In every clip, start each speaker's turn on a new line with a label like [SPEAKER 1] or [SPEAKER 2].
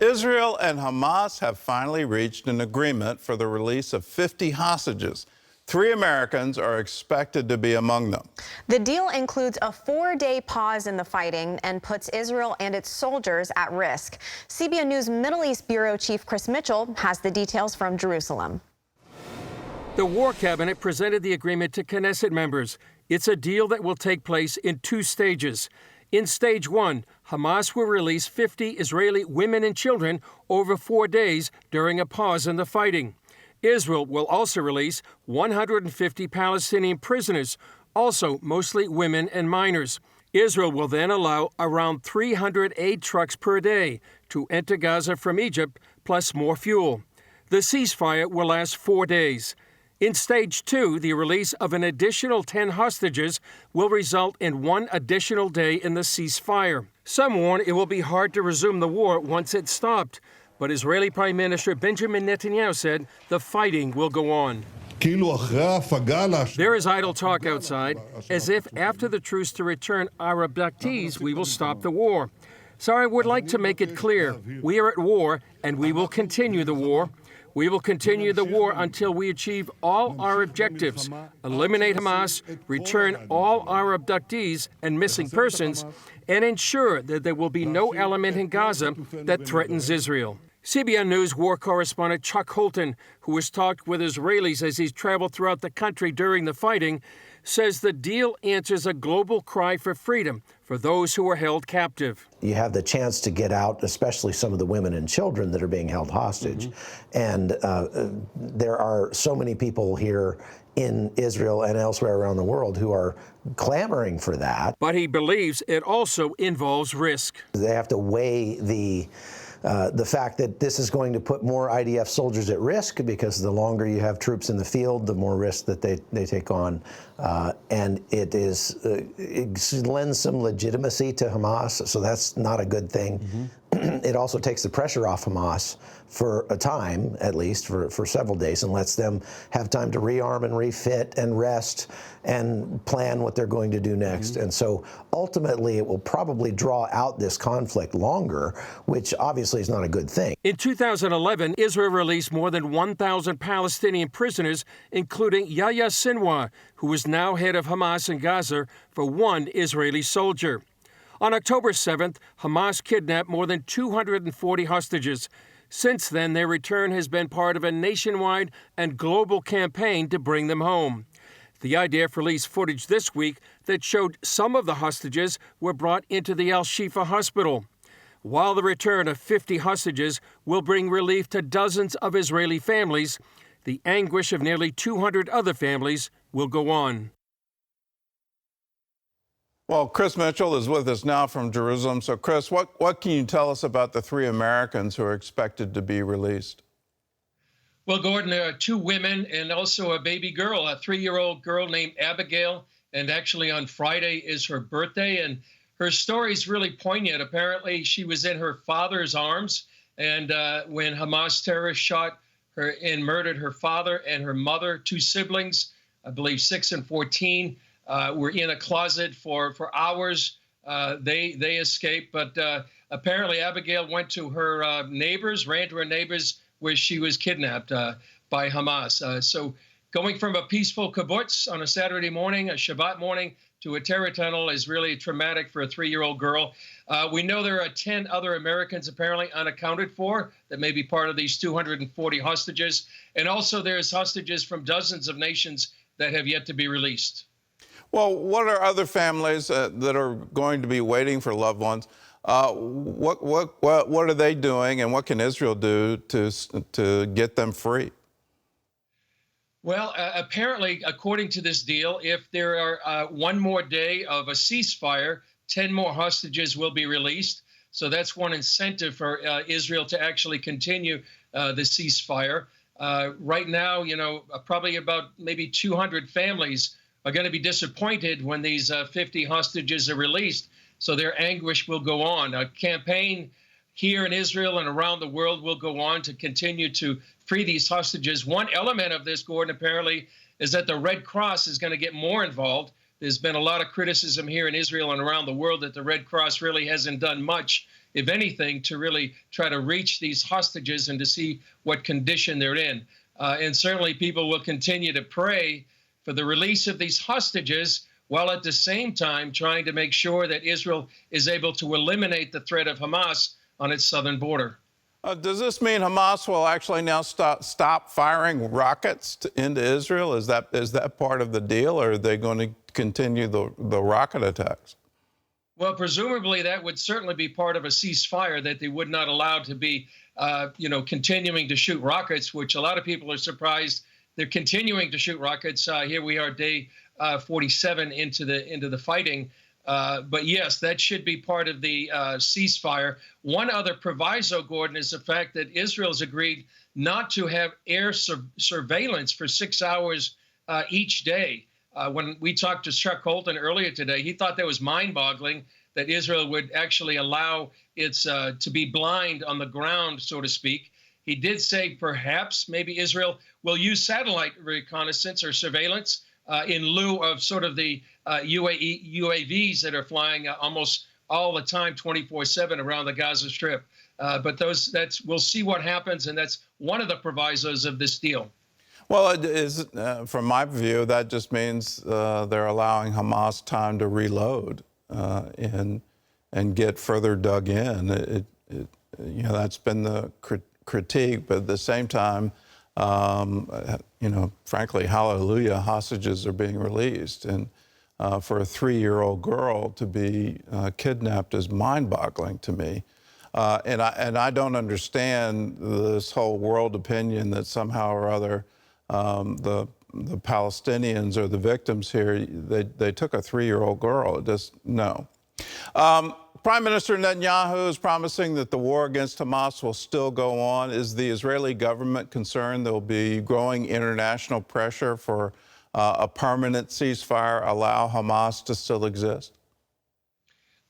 [SPEAKER 1] Israel and Hamas have finally reached an agreement for the release of 50 hostages. 3 Americans are expected to be among them.
[SPEAKER 2] The deal includes a 4-day pause in the fighting and puts Israel and its soldiers at risk. CBN News Middle East Bureau Chief Chris Mitchell has the details from Jerusalem.
[SPEAKER 3] The War Cabinet presented the agreement to Knesset members. It's a deal that will take place in 2 stages. In Stage 1, Hamas will release 50 Israeli women and children over 4 days during a pause in the fighting. Israel will also release 150 Palestinian prisoners, also mostly women and minors. Israel will then allow around 300 aid trucks per day to enter Gaza from Egypt, plus more fuel. The ceasefire will last 4 days. In Stage 2, the release of an additional 10 hostages will result in 1 additional day in the ceasefire. Some warn it will be hard to resume the war once it's stopped, but Israeli Prime Minister Benjamin Netanyahu said the fighting will go on. There is idle talk outside, as if after the truce to return our abductees, we will stop the war. So I would like to make it clear, we are at war, and we will continue the war. We will continue the war until we achieve all our objectives, eliminate Hamas, return all our abductees and missing persons, and ensure that there will be no element in Gaza that threatens Israel. CBN News war correspondent Chuck Holton, who has talked with Israelis as he's traveled throughout the country during the fighting, says the deal answers a global cry for freedom for those who are held captive.
[SPEAKER 4] You have the chance to get out, especially some of the women and children that are being held hostage. And there are so many people here in Israel and elsewhere around the world who are clamoring for that.
[SPEAKER 3] But he believes it also involves risk.
[SPEAKER 4] They have to weigh the fact that this is going to put more IDF soldiers at risk, because the longer you have troops in the field, the more risk that they take on. And it lends some legitimacy to Hamas, so that's not a good thing. It also takes the pressure off Hamas for a time, at least for several days, and lets them have time to rearm and refit and rest and plan what they're going to do next. And so ultimately it will probably draw out this conflict longer, which obviously is not a good thing.
[SPEAKER 3] In 2011, Israel released more than 1,000 Palestinian prisoners, including Yahya Sinwar, who is now head of Hamas in Gaza, for 1 Israeli soldier. On October 7th, Hamas kidnapped more than 240 hostages. Since then, their return has been part of a nationwide and global campaign to bring them home. The IDF released footage this week that showed some of the hostages were brought into the Al-Shifa hospital. While the return of 50 hostages will bring relief to dozens of Israeli families, the anguish of nearly 200 other families will go on.
[SPEAKER 1] Well, Chris Mitchell is with us now from Jerusalem. So, Chris, what can you tell us about the 3 Americans who are expected to be released?
[SPEAKER 5] Well, Gordon, there are 2 women and also a baby girl, a 3-year-old girl named Abigail. And actually on Friday is her birthday. And her story is really poignant. Apparently, she was in her father's arms. And when Hamas terrorists shot her and murdered her father and her mother, 2 siblings, I believe 6 and 14, were in a closet for hours. They escaped, but apparently Abigail went to her neighbors, ran to her neighbors, where she was kidnapped by Hamas. So going from a peaceful kibbutz on a Saturday morning, a Shabbat morning, to a terror tunnel is really traumatic for a 3-year-old girl. We know there are 10 other Americans apparently unaccounted for that may be part of these 240 hostages. And also there's hostages from dozens of nations that have yet to be released.
[SPEAKER 1] Well, what are other families that are going to be waiting for loved ones? What are they doing, and what can Israel do to get them free?
[SPEAKER 5] Well, apparently, according to this deal, if there are 1 more day of a ceasefire, 10 more hostages will be released. So that's one incentive for Israel to actually continue the ceasefire. Right now, probably about maybe 200 families are going to be disappointed when these 50 hostages are released. So their anguish will go on. A campaign here in Israel and around the world will go on to continue to free these hostages. One element of this, Gordon, apparently, is that the Red Cross is going to get more involved. There's been a lot of criticism here in Israel and around the world that the Red Cross really hasn't done much if anything, to really try to reach these hostages and to see what condition they're in. And certainly people will continue to pray for the release of these hostages, while at the same time trying to make sure that Israel is able to eliminate the threat of Hamas on its southern border.
[SPEAKER 1] Does this mean Hamas will actually now stop firing rockets into Israel? Is that part of the deal, or are they going to continue the rocket attacks?
[SPEAKER 5] Well, presumably that would certainly be part of a ceasefire, that they would not allow to be, continuing to shoot rockets, which a lot of people are surprised they're continuing to shoot rockets. Here we are, day 47 into the fighting. But yes, that should be part of the ceasefire. One other proviso, Gordon, is the fact that Israel's agreed not to have air surveillance for 6 hours each day. When we talked to Chuck Holton earlier today, he thought that was mind-boggling, that Israel would actually allow its to be blind on the ground, so to speak. He did say perhaps maybe Israel will use satellite reconnaissance or surveillance in lieu of sort of the UAVs that are flying almost all the time, 24/7 around the Gaza Strip. But we'll see what happens, and that's one of the provisos of this deal.
[SPEAKER 1] Well, it is, from my view, that just means they're allowing Hamas time to reload and get further dug in. That's been the critique, but at the same time, frankly, hallelujah, hostages are being released. And for a 3-year-old girl to be kidnapped is mind-boggling to me. And I don't understand this whole world opinion that somehow or other the Palestinians are the victims here. They took a 3-year-old girl. No. Prime Minister Netanyahu is promising that the war against Hamas will still go on. Is the Israeli government concerned there will be growing international pressure for a permanent ceasefire, allow Hamas to still exist?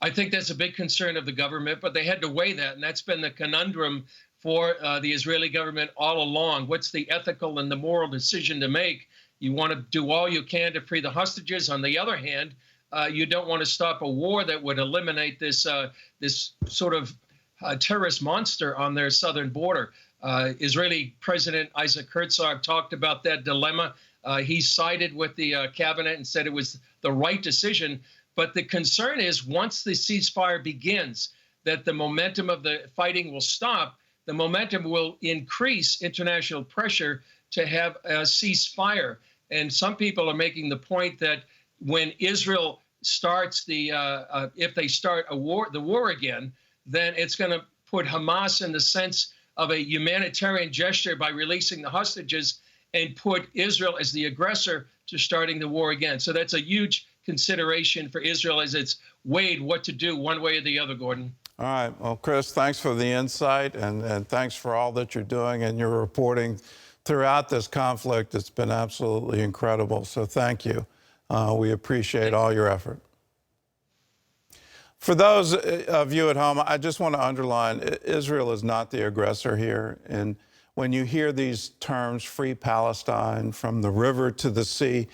[SPEAKER 5] I think that's a big concern of the government, but they had to weigh that, and that's been the conundrum for the Israeli government all along. What's the ethical and the moral decision to make? You want to do all you can to free the hostages. On the other hand, you don't want to stop a war that would eliminate this sort of terrorist monster on their southern border. Israeli President Isaac Herzog talked about that dilemma. He sided with the cabinet and said it was the right decision. But the concern is once the ceasefire begins, that the momentum of the fighting will stop. The momentum will increase international pressure to have a ceasefire. And some people are making the point that when Israel starts if they start the war again, then it's going to put Hamas in the sense of a humanitarian gesture by releasing the hostages and put Israel as the aggressor to starting the war again. So that's a huge consideration for Israel as it's weighed what to do one way or the other, Gordon.
[SPEAKER 1] All right. Well, Chris, thanks for the insight and thanks for all that you're doing and your reporting throughout this conflict. It's been absolutely incredible. So thank you. We appreciate all your effort. For those of you at home, I just want to underline, Israel is not the aggressor here. And when you hear these terms, free Palestine, from the river to the sea,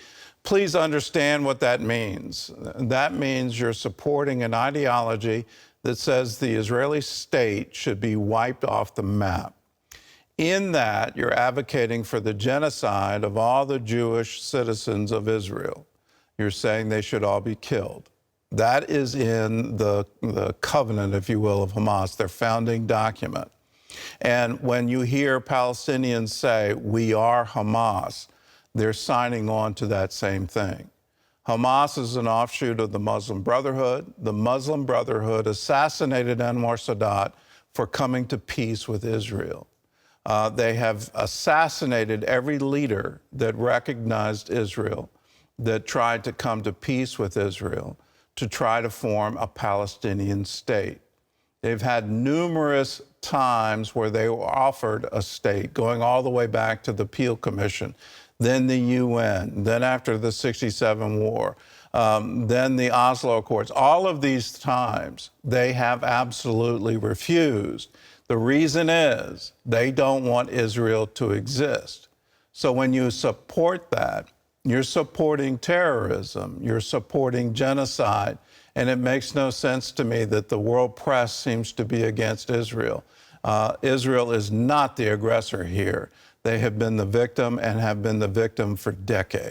[SPEAKER 1] please understand what that means. That means you're supporting an ideology that says the Israeli state should be wiped off the map. In that, you're advocating for the genocide of all the Jewish citizens of Israel. You're saying they should all be killed. That is in the covenant, if you will, of Hamas, their founding document. And when you hear Palestinians say, we are Hamas, they're signing on to that same thing. Hamas is an offshoot of the Muslim Brotherhood. The Muslim Brotherhood assassinated Anwar Sadat for coming to peace with Israel. They have assassinated every leader that recognized Israel, that tried to come to peace with Israel, to try to form a Palestinian state. They've had numerous times where they were offered a state, going all the way back to the Peel Commission, then the UN, then after the '67 war, then the Oslo Accords. All of these times, they have absolutely refused. The reason is they don't want Israel to exist. So when you support that, You're supporting terrorism. You're supporting genocide. And it makes no sense to me that the world press seems to be against Israel. Israel is not the aggressor here. They have been the victim and have been the victim for decades.